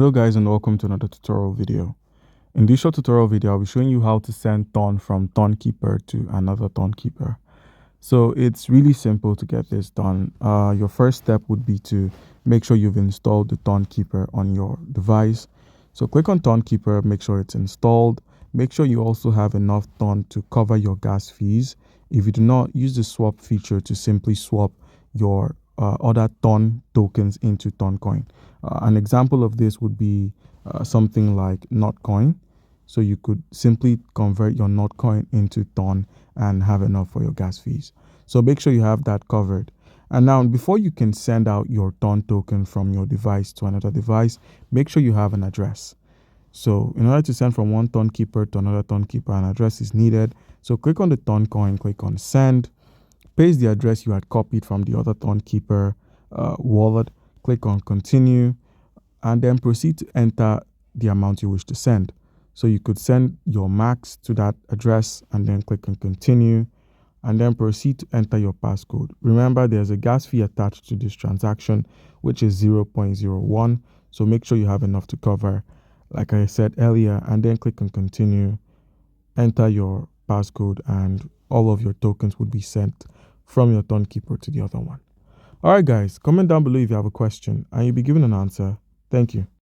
Hello guys, and welcome to another tutorial video. In this short tutorial video, I'll be showing you how to send Ton from Tonkeeper to Another Tonkeeper. So it's really simple to get this done. Your first step would be to make sure you've installed the Tonkeeper on your device. So click on Tonkeeper, make sure it's installed. Make sure you also have enough Ton to cover your gas fees. If you do not, use the swap feature to simply swap your other Ton tokens into Toncoin. An example of this would be something like Notcoin. So you could simply convert your Notcoin into Ton and have enough for your gas fees. So make sure you have that covered. And now, before you can send out your Ton token from your device to another device, make sure you have an address. So in order to send from one Tonkeeper to another Tonkeeper, an address is needed. So click on the Toncoin, click on send, paste the address you had copied from the other Tonkeeper wallet, click on continue, and then proceed to enter the amount you wish to send. So you could send your max to that address and then click on continue, and then proceed to enter your passcode. Remember, there's a gas fee attached to this transaction, which is 0.01. So make sure you have enough to cover, like I said earlier, and then click on continue, enter your passcode, and all of your tokens would be sent from your Tonkeeper to the other one. All right, guys, comment down below if you have a question and you'll be given an answer. Thank you.